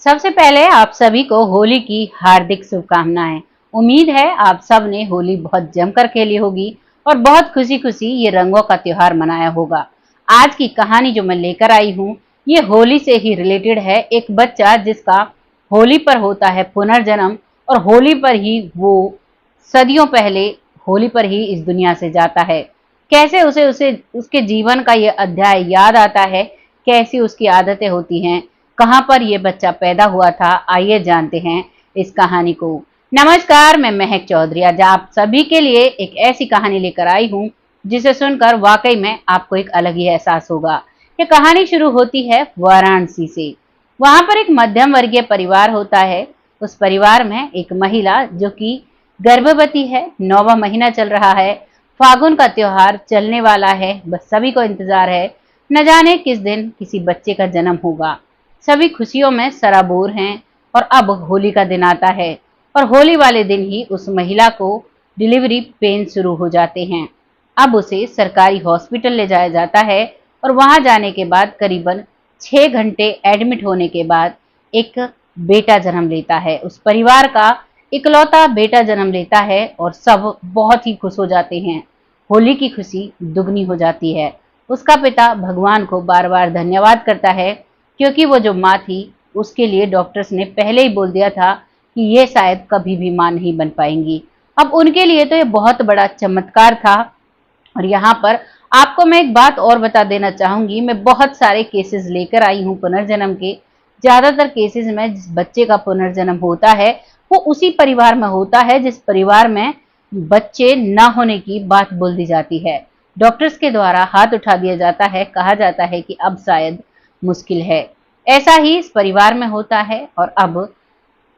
सबसे पहले आप सभी को होली की हार्दिक शुभकामनाएं। उम्मीद है आप सब ने होली बहुत जमकर खेली होगी और बहुत खुशी खुशी ये रंगों का त्योहार मनाया होगा। आज की कहानी जो मैं लेकर आई हूँ ये होली से ही रिलेटेड है। एक बच्चा जिसका होली पर होता है पुनर्जन्म और होली पर ही वो सदियों पहले होली पर ही इस दुनिया से जाता है। कैसे उसे उसे उसके जीवन का ये अध्याय याद आता है, कैसी उसकी आदतें होती हैं, कहाँ पर ये बच्चा पैदा हुआ था, आइए जानते हैं इस कहानी को। नमस्कार, मैं महक चौधरी। आज आप सभी के लिए एक ऐसी कहानी लेकर आई हूँ जिसे सुनकर वाकई में आपको एक अलग ही एहसास होगा। ये कहानी शुरू होती है वाराणसी से। वहां पर एक मध्यम वर्गीय परिवार होता है। उस परिवार में एक महिला जो कि गर्भवती है, 9वां महीना चल रहा है, फागुन का त्योहार चलने वाला है, बस सभी को इंतजार है, न जाने किस दिन किसी बच्चे का जन्म होगा। सभी खुशियों में सराबोर हैं और अब होली का दिन आता है और होली वाले दिन ही उस महिला को डिलीवरी पेन शुरू हो जाते हैं। अब उसे सरकारी हॉस्पिटल ले जाया जाता है और वहां जाने के बाद करीबन 6 घंटे एडमिट होने के बाद एक बेटा जन्म लेता है। उस परिवार का इकलौता बेटा जन्म लेता है और सब बहुत ही खुश हो जाते हैं। होली की खुशी दुगनी हो जाती है। उसका पिता भगवान को बार बार धन्यवाद करता है क्योंकि वो जो माँ थी उसके लिए डॉक्टर्स ने पहले ही बोल दिया था कि ये शायद कभी भी माँ नहीं बन पाएंगी। अब उनके लिए तो ये बहुत बड़ा चमत्कार था। और यहाँ पर आपको मैं एक बात और बता देना चाहूंगी, मैं बहुत सारे केसेस लेकर आई हूँ पुनर्जन्म के। ज्यादातर केसेस में जिस बच्चे का पुनर्जन्म होता है वो उसी परिवार में होता है जिस परिवार में बच्चे न होने की बात बोल दी जाती है। डॉक्टर्स के द्वारा हाथ उठा दिया जाता है, कहा जाता है कि अब शायद मुश्किल है। ऐसा ही इस परिवार में होता है और अब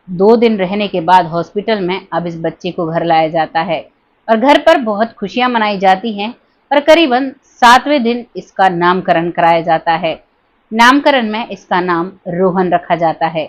2 दिन रहने के बाद हॉस्पिटल में अब इस बच्चे को घर लाया जाता है और घर पर बहुत खुशियां मनाई जाती हैं और करीबन 7वें दिन इसका नामकरण कराया जाता है। नामकरण में इसका नाम रोहन रखा जाता है।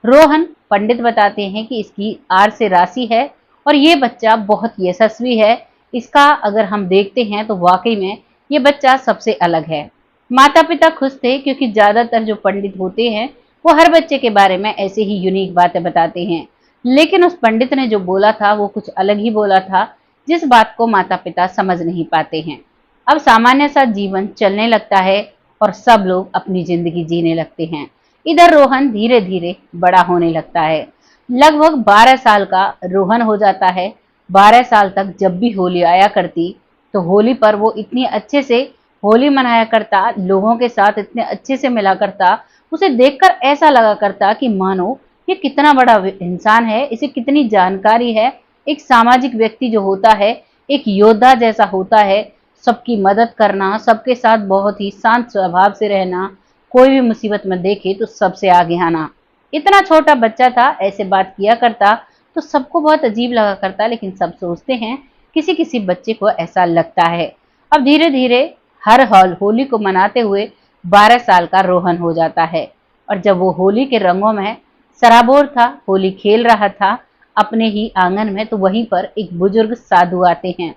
रोहन, पंडित बताते हैं कि इसकी आर से राशि है और ये बच्चा बहुत यशस्वी है। इसका अगर हम देखते हैं तो वाकई में ये बच्चा सबसे अलग है। माता पिता खुश थे क्योंकि ज्यादातर जो पंडित होते हैं वो हर बच्चे के बारे में ऐसे ही यूनिक बातें बताते हैं, लेकिन उस पंडित ने जो बोला था वो कुछ अलग ही बोला था, जिस बात को माता पिता समझ नहीं पाते हैं। अब सामान्य सा जीवन चलने लगता है और सब लोग अपनी जिंदगी जीने लगते हैं। इधर रोहन धीरे धीरे बड़ा होने लगता है। लगभग 12 साल का रोहन हो जाता है। 12 साल तक जब भी होली आया करती तो होली पर वो इतनी अच्छे से होली मनाया करता, लोगों के साथ इतने अच्छे से मिला करता। उसे देखकर ऐसा लगा करता कि मानो ये कितना बड़ा इंसान है, इसे कितनी जानकारी है। एक सामाजिक व्यक्ति जो होता है, एक योद्धा जैसा होता है, सबकी मदद करना, सबके साथ बहुत ही शांत स्वभाव से रहना, कोई भी मुसीबत में देखे तो सबसे आगे आना। इतना छोटा बच्चा था, ऐसे बात किया करता तो सबको बहुत अजीब लगा करता, लेकिन सब सोचते हैं किसी किसी बच्चे को ऐसा लगता है। अब धीरे धीरे हर हॉल होली को मनाते हुए 12 साल का रोहन हो जाता है और जब वो होली के रंगों में सराबोर था, होली खेल रहा था अपने ही आंगन में, तो वहीं पर एक बुजुर्ग साधु आते हैं।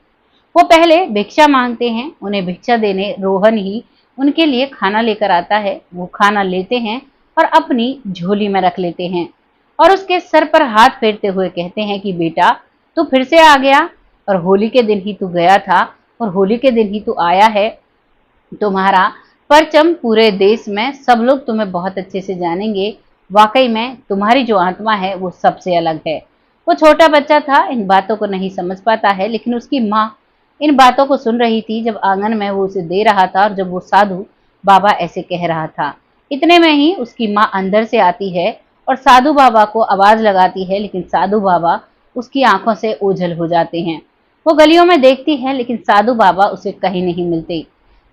वो पहले भिक्षा मांगते हैं, उन्हें भिक्षा देने रोहन ही उनके लिए खाना लेकर आता है। वो खाना लेते हैं और अपनी झोली में रख लेते हैं और उसके सर पर हाथ फेरते हुए कहते हैं कि बेटा, तू फिर से आ गया और होली के दिन ही तू गया था और होली के दिन ही तू आया है। तुम्हारा परचम पूरे देश में सब लोग तुम्हें बहुत अच्छे से जानेंगे। वाकई में तुम्हारी जो आत्मा है वो सबसे अलग है। वो छोटा बच्चा था, इन बातों को नहीं समझ पाता है, लेकिन उसकी माँ इन बातों को सुन रही थी जब आंगन में वो उसे दे रहा था और जब वो साधु बाबा ऐसे कह रहा था। इतने में ही उसकी माँ अंदर से आती है और साधु बाबा को आवाज लगाती है, लेकिन साधु बाबा उसकी आंखों से ओझल हो जाते हैं। वो गलियों में देखती है लेकिन साधु बाबा उसे कहीं नहीं मिलते।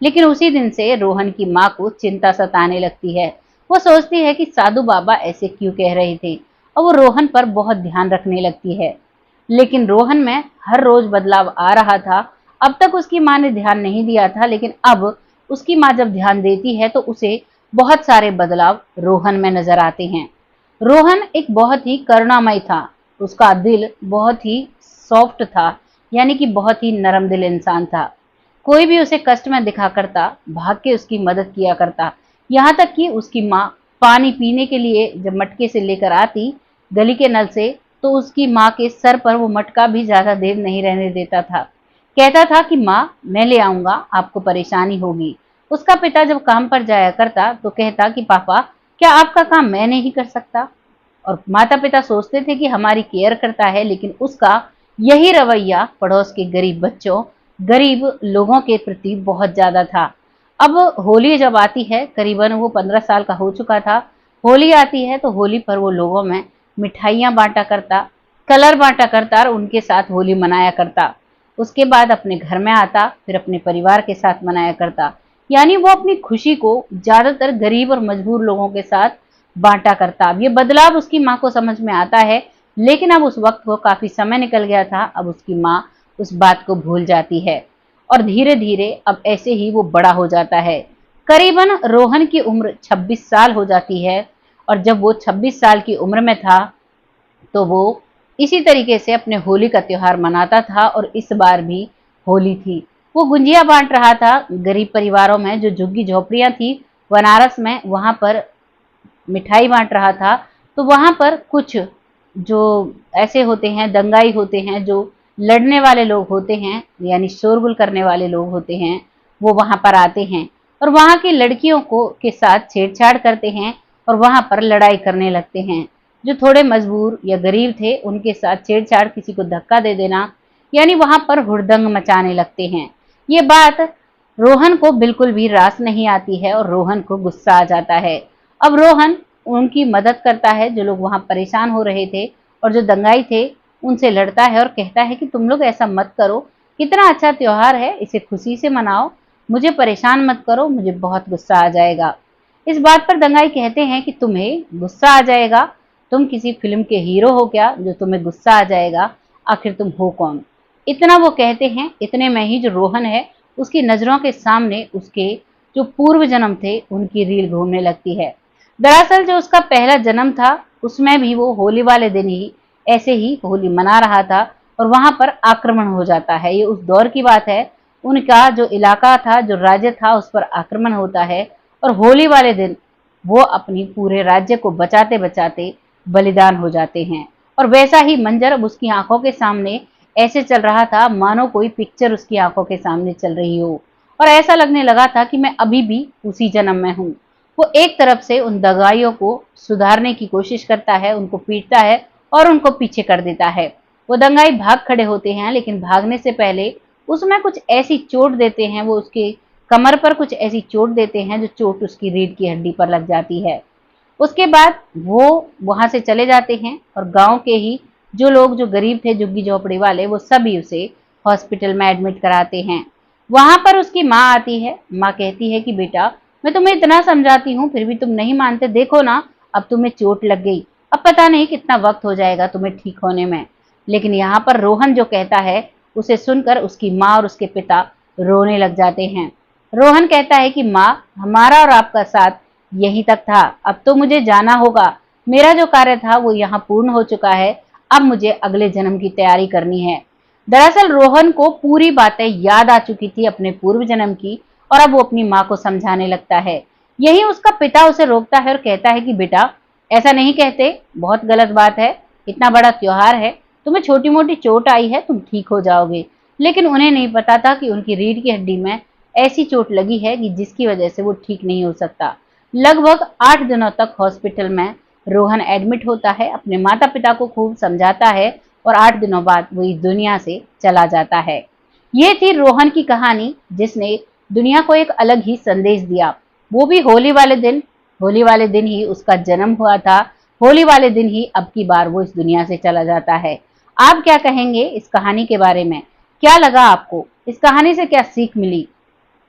लेकिन उसी दिन से रोहन की माँ को चिंता सताने लगती है। वो सोचती है कि साधु बाबा ऐसे क्यों कह रहे थे और वो रोहन पर बहुत ध्यान रखने लगती है। लेकिन रोहन में हर रोज बदलाव आ रहा था। अब तक उसकी माँ ने ध्यान नहीं दिया था, लेकिन अब उसकी माँ जब ध्यान देती है तो उसे बहुत सारे बदलाव रोहन में नजर आते हैं। रोहन एक बहुत ही करुणामय था। उसका दिल बहुत ही सॉफ्ट था, यानी कि बहुत ही नरम दिल इंसान था। कोई भी उसे कष्ट में दिखा करता, भाग के उसकी मदद किया करता। यहाँ तक कि उसकी माँ पानी पीने के लिए जब मटके से लेकर आती गली के नल से, तो उसकी माँ के सर पर वो मटका भी ज्यादा देर नहीं रहने देता था। कहता था कि माँ मैं ले आऊंगा, आपको परेशानी होगी। उसका पिता जब काम पर जाया करता तो कहता कि पापा क्या आपका काम मैं नहीं कर सकता। और माता पिता सोचते थे कि हमारी केयर करता है, लेकिन उसका यही रवैया पड़ोस के गरीब बच्चों, गरीब लोगों के प्रति बहुत ज्यादा था। अब होली जब आती है, करीबन वो 15 साल का हो चुका था। होली आती है तो होली पर वो लोगों में मिठाइयां बांटा करता, कलर बांटा करता और उनके साथ होली मनाया करता। उसके बाद अपने घर में आता, फिर अपने परिवार के साथ मनाया करता। यानी वो अपनी खुशी को ज्यादातर गरीब और मजबूर लोगों के साथ बांटा करता। अब ये बदलाव उसकी माँ को समझ में आता है, लेकिन अब उस वक्त वो काफी समय निकल गया था। अब उसकी माँ उस बात को भूल जाती है और धीरे धीरे अब ऐसे ही वो बड़ा हो जाता है। करीबन रोहन की उम्र 26 साल हो जाती है और जब वो 26 साल की उम्र में था तो वो इसी तरीके से अपने होली का त्योहार मनाता था और इस बार भी होली थी। वो गुंजिया बांट रहा था गरीब परिवारों में, जो झुग्गी झोपड़ियां थी बनारस में, वहां पर मिठाई बांट रहा था। तो वहां पर कुछ जो ऐसे होते हैं, दंगाई होते हैं, जो लड़ने वाले लोग होते हैं, यानी शोरगुल करने वाले लोग होते हैं, वो वहां पर आते हैं और वहां की लड़कियों को के साथ छेड़छाड़ करते हैं और वहां पर लड़ाई करने लगते हैं। जो थोड़े मजबूर या गरीब थे उनके साथ छेड़छाड़, किसी को धक्का दे देना, यानी वहां पर हुड़दंग मचाने लगते हैं। ये बात रोहन को बिल्कुल भी रास नहीं आती है और रोहन को गुस्सा आ जाता है। अब रोहन उनकी मदद करता है, जो लोग वहां परेशान हो रहे थे और जो दंगाई थे उनसे लड़ता है और कहता है कि तुम लोग ऐसा मत करो, कितना अच्छा त्योहार है, इसे खुशी से मनाओ, मुझे परेशान मत करो, मुझे बहुत गुस्सा आ जाएगा। इस बात पर दंगाई कहते हैं कि तुम्हें गुस्सा आ जाएगा? तुम किसी फिल्म के हीरो हो क्या जो तुम्हें गुस्सा आ जाएगा? आखिर तुम हो कौन? इतना वो कहते हैं, इतने में ही जो रोहन है उसकी नजरों के सामने उसके जो पूर्व जन्म थे उनकी रील घूमने लगती है। दरअसल जो उसका पहला जन्म था उसमें भी वो होली वाले दिन ही ऐसे ही होली मना रहा था और वहां पर आक्रमण हो जाता है। ये उस दौर की बात है, उनका जो इलाका था, जो राज्य था, उस पर आक्रमण होता है और होली वाले दिन वो अपनी पूरे राज्य को बचाते बचाते बलिदान हो जाते हैं। और वैसा ही मंजर अब उसकी आंखों के सामने ऐसे चल रहा था मानो कोई पिक्चर उसकी आंखों के सामने चल रही हो और ऐसा लगने लगा था कि मैं अभी भी उसी जन्म में हूँ। वो एक तरफ से उन दगाइयों को सुधारने की कोशिश करता है, उनको पीटता है और उनको पीछे कर देता है। वो दंगाई भाग खड़े होते हैं, लेकिन भागने से पहले उसमें कुछ ऐसी चोट देते हैं, वो उसके कमर पर कुछ ऐसी चोट देते हैं जो चोट उसकी रीढ़ की हड्डी पर लग जाती है। उसके बाद वो वहां से चले जाते हैं और गांव के ही जो लोग, जो गरीब थे झुग्गी झोपड़ी वाले, वो सभी उसे हॉस्पिटल में एडमिट कराते हैं। वहां पर उसकी माँ आती है। माँ कहती है कि बेटा मैं तुम्हें इतना समझाती हूँ फिर भी तुम नहीं मानते, देखो ना अब तुम्हें चोट लग गई, अब पता नहीं कितना वक्त हो जाएगा तुम्हें ठीक होने में। लेकिन यहाँ पर रोहन जो कहता है उसे सुनकर उसकी माँ और उसके पिता रोने लग जाते हैं। रोहन कहता है कि माँ, हमारा और आपका साथ यहीं तक था, अब तो मुझे जाना होगा, मेरा जो कार्य था वो यहाँ पूर्ण हो चुका है, अब मुझे अगले जन्म की तैयारी करनी है। दरअसल रोहन को पूरी बातें याद आ चुकी थी अपने पूर्व जन्म की और अब वो अपनी माँ को समझाने लगता है। यही उसका पिता उसे रोकता है और कहता है कि बेटा ऐसा नहीं कहते, बहुत गलत बात है, इतना बड़ा त्योहार है, तुम्हें छोटी मोटी चोट आई है, तुम ठीक हो जाओगे। लेकिन उन्हें नहीं पता था कि उनकी रीढ़ की हड्डी में ऐसी चोट लगी है कि जिसकी वजह से वो ठीक नहीं हो सकता। लगभग 8 दिनों तक हॉस्पिटल में रोहन एडमिट होता है, अपने माता पिता को खूब समझाता है और 8 दिनों बाद वो इस दुनिया से चला जाता है। ये थी रोहन की कहानी, जिसने दुनिया को एक अलग ही संदेश दिया। वो भी होली वाले दिन, होली वाले दिन ही उसका जन्म हुआ था, होली वाले दिन ही अब की बार वो इस दुनिया से चला जाता है। आप क्या कहेंगे इस कहानी के बारे में? क्या लगा आपको? इस कहानी से क्या सीख मिली?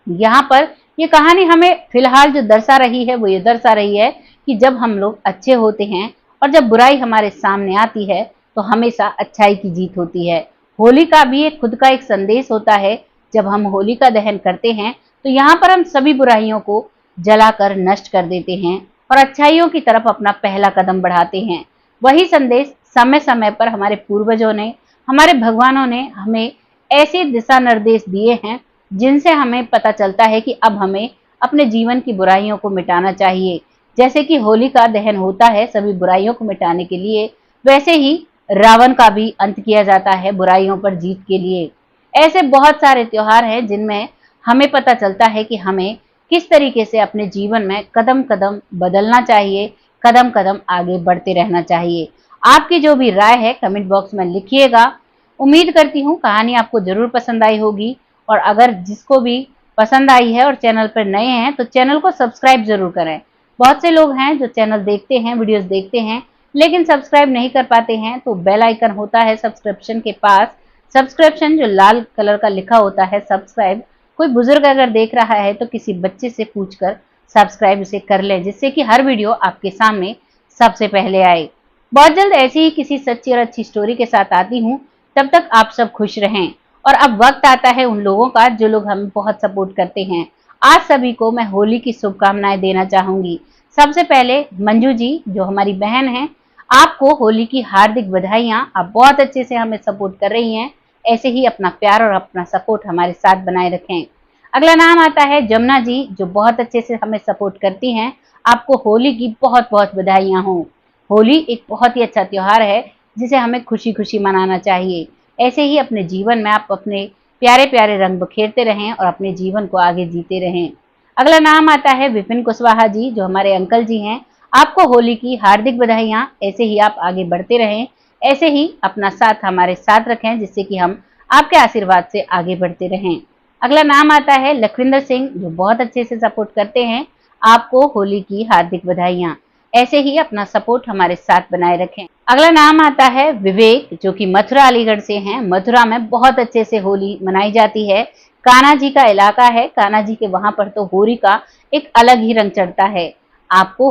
यहाँ पर ये कहानी हमें फिलहाल जो दर्शा रही है वो ये दर्शा रही है कि जब हम लोग अच्छे होते हैं और जब बुराई हमारे सामने आती है तो हमेशा अच्छाई की जीत होती है। होली का भी एक खुद का एक संदेश होता है। जब हम होलिका दहन करते हैं तो यहाँ पर हम सभी बुराइयों को जलाकर नष्ट कर देते हैं और अच्छाइयों की तरफ अपना पहला कदम बढ़ाते हैं। वही संदेश समय समय पर हमारे पूर्वजों ने, हमारे भगवानों ने हमें ऐसे दिशा निर्देश दिए हैं जिनसे हमें पता चलता है कि अब हमें अपने जीवन की बुराइयों को मिटाना चाहिए। जैसे कि होली का दहन होता है सभी बुराइयों को मिटाने के लिए, वैसे ही रावण का भी अंत किया जाता है बुराइयों पर जीत के लिए। ऐसे बहुत सारे त्योहार हैं जिनमें हमें पता चलता है कि हमें किस तरीके से अपने जीवन में कदम कदम बदलना चाहिए, कदम कदम आगे बढ़ते रहना चाहिए। आपकी जो भी राय है कमेंट बॉक्स में लिखिएगा। उम्मीद करती हूँ कहानी आपको जरूर पसंद आई होगी, और अगर जिसको भी पसंद आई है और चैनल पर नए हैं तो चैनल को सब्सक्राइब जरूर करें। बहुत से लोग हैं जो चैनल देखते हैं, वीडियोस देखते हैं, लेकिन सब्सक्राइब नहीं कर पाते हैं, तो बेल आइकन होता है सब्सक्रिप्शन के पास, सब्सक्रिप्शन जो लाल कलर का लिखा होता है सब्सक्राइब, कोई बुजुर्ग अगर देख रहा है तो किसी बच्चे से पूछकर सब्सक्राइब उसे कर ले, जिससे कि हर वीडियो आपके सामने सबसे पहले आए। बहुत जल्द ऐसी ही किसी सच्ची और अच्छी स्टोरी के साथ आती हूँ। तब तक आप सब खुश रहें। और अब वक्त आता है उन लोगों का जो लोग हमें बहुत सपोर्ट करते हैं। आज सभी को मैं होली की शुभकामनाएं देना चाहूंगी। सबसे पहले मंजू जी जो हमारी बहन है, आपको होली की हार्दिक बधाइयां। आप बहुत अच्छे से हमें सपोर्ट कर रही हैं, ऐसे ही अपना प्यार और अपना सपोर्ट हमारे साथ बनाए रखें। अगला नाम आता है जमुना जी जो बहुत अच्छे से हमें सपोर्ट करती हैं। आपको होली की बहुत बहुत बधाइयां हों। होली एक बहुत ही अच्छा त्योहार है जिसे हमें खुशी खुशी मनाना चाहिए। ऐसे ही अपने जीवन में आप अपने प्यारे प्यारे रंग बखेरते रहें और अपने जीवन को आगे जीते रहें। अगला नाम आता है विपिन कुशवाहा जी जो हमारे अंकल जी हैं। आपको होली की हार्दिक बधाइयां। ऐसे ही आप आगे बढ़ते रहें, ऐसे ही अपना साथ हमारे साथ रखें, जिससे कि हम आपके आशीर्वाद से आगे बढ़ते रहें। अगला नाम आता है लखविंदर सिंह जो बहुत अच्छे से सपोर्ट करते हैं। आपको होली की हार्दिक बधाइयां। ऐसे ही अपना सपोर्ट हमारे साथ बनाए रखें। अगला नाम आता है विवेक जो कि मथुरा अलीगढ़ से हैं। मथुरा में बहुत अच्छे से होली मनाई जाती है। कान्हा जी का इलाका है, कान्हा जी के वहां पर तो होली का एक अलग ही रंग चढ़ता है। आपको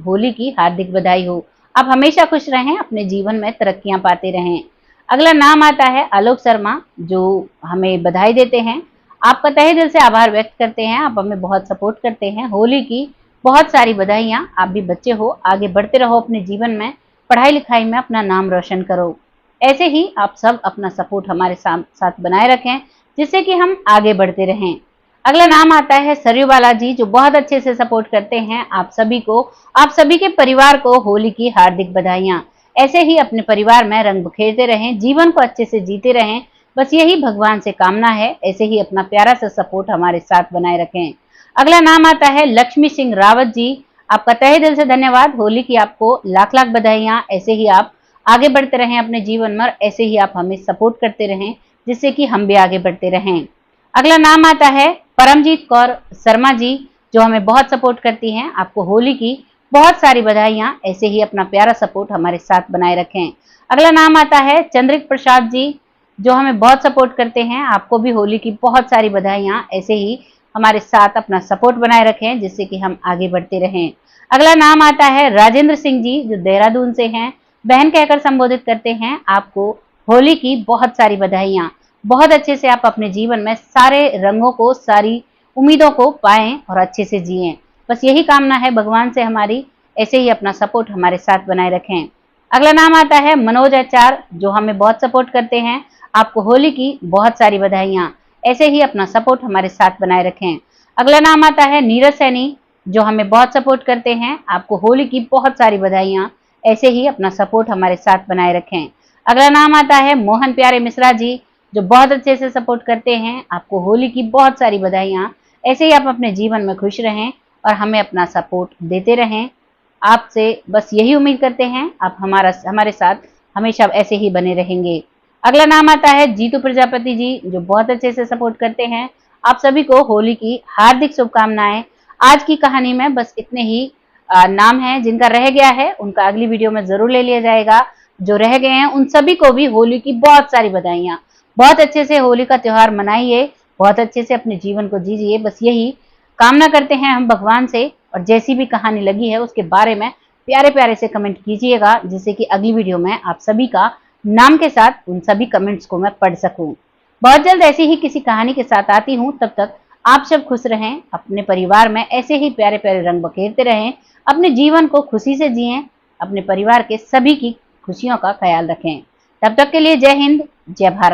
होली की हार्दिक बधाई हो। आप हमेशा खुश रहें, अपने जीवन में तरक्कियां पाते रहें। अगला नाम आता है आलोक शर्मा जो हमें बधाई देते हैं। आपका तहे दिल से आभार व्यक्त करते हैं, आप हमें बहुत सपोर्ट करते हैं। होली की बहुत सारी बधाइयां। आप भी बच्चे हो, आगे बढ़ते रहो अपने जीवन में, पढ़ाई लिखाई में अपना नाम रोशन करो। ऐसे ही आप सब अपना सपोर्ट हमारे साथ बनाए रखें, जिससे कि हम आगे बढ़ते रहें। अगला नाम आता है सरयू बाला जी जो बहुत अच्छे से सपोर्ट करते हैं आप सभी को। आप सभी के परिवार को होली की हार्दिक बधाइयां। ऐसे ही अपने परिवार में रंग बिखेरते रहें, जीवन को अच्छे से जीते रहें, बस यही भगवान से कामना है। ऐसे ही अपना प्यारा सा सपोर्ट हमारे साथ बनाए रखें। अगला नाम आता है लक्ष्मी सिंह रावत जी। आपका तहे दिल से धन्यवाद। होली की आपको लाख लाख बधाइयां। ऐसे ही आप आगे बढ़ते रहें अपने जीवन में, ऐसे ही आप हमें सपोर्ट करते रहें, जिससे कि हम भी आगे बढ़ते रहें। अगला नाम आता है परमजीत कौर शर्मा जी जो हमें बहुत सपोर्ट करती हैं। आपको होली की बहुत सारी बधाइयां। ऐसे ही अपना प्यारा सपोर्ट हमारे साथ बनाए रखें। अगला नाम आता है चंद्रिक प्रसाद जी जो हमें बहुत सपोर्ट करते हैं। आपको भी होली की बहुत सारी बधाइयां। ऐसे ही हमारे साथ अपना सपोर्ट बनाए रखें, जिससे कि हम आगे बढ़ते रहें। अगला नाम आता है राजेंद्र सिंह जी जो देहरादून से हैं, बहन कहकर संबोधित करते हैं। आपको होली की बहुत सारी बधाइयां। बहुत अच्छे से आप अपने जीवन में सारे रंगों को, सारी उम्मीदों को पाएं और अच्छे से जिएं। बस यही कामना है भगवान से हमारी। ऐसे ही अपना सपोर्ट हमारे साथ बनाए रखें। अगला नाम आता है मनोज आचार जो हमें बहुत सपोर्ट करते हैं। आपको होली की बहुत सारी बधाइयां। ऐसे ही अपना सपोर्ट हमारे साथ बनाए रखें। अगला नाम आता है नीरज सैनी जो हमें बहुत सपोर्ट करते हैं। आपको होली की बहुत सारी बधाइयां। ऐसे ही अपना सपोर्ट हमारे साथ बनाए रखें। अगला नाम आता है मोहन प्यारे मिश्रा जी जो बहुत अच्छे से सपोर्ट करते हैं। आपको होली की बहुत सारी बधाइयां। ऐसे ही आप अपने जीवन में खुश रहें और हमें अपना सपोर्ट देते रहें। आपसे बस यही उम्मीद करते हैं, आप हमारे साथ हमेशा ऐसे ही बने रहेंगे। अगला नाम आता है जीतू प्रजापति जी जो बहुत अच्छे से सपोर्ट करते हैं। आप सभी को होली की हार्दिक शुभकामनाएं। आज की कहानी में बस इतने ही नाम हैं। जिनका रह गया है उनका अगली वीडियो में जरूर ले लिया जाएगा। जो रह गए हैं उन सभी को भी होली की बहुत सारी बधाइयां। बहुत अच्छे से होली का त्योहार मनाइए, बहुत अच्छे से अपने जीवन को जीजिए। बस यही कामना करते हैं हम भगवान से। और जैसी भी कहानी लगी है उसके बारे में प्यारे प्यारे से कमेंट कीजिएगा, जिससे कि अगली वीडियो में आप सभी का नाम के साथ उन सभी कमेंट्स को मैं पढ़ सकूं। बहुत जल्द ऐसी ही किसी कहानी के साथ आती हूं। तब तक आप सब खुश रहें, अपने परिवार में ऐसे ही प्यारे प्यारे रंग बखेरते रहें, अपने जीवन को खुशी से जिएं, अपने परिवार के सभी की खुशियों का ख्याल रखें। तब तक के लिए जय हिंद, जय भारत।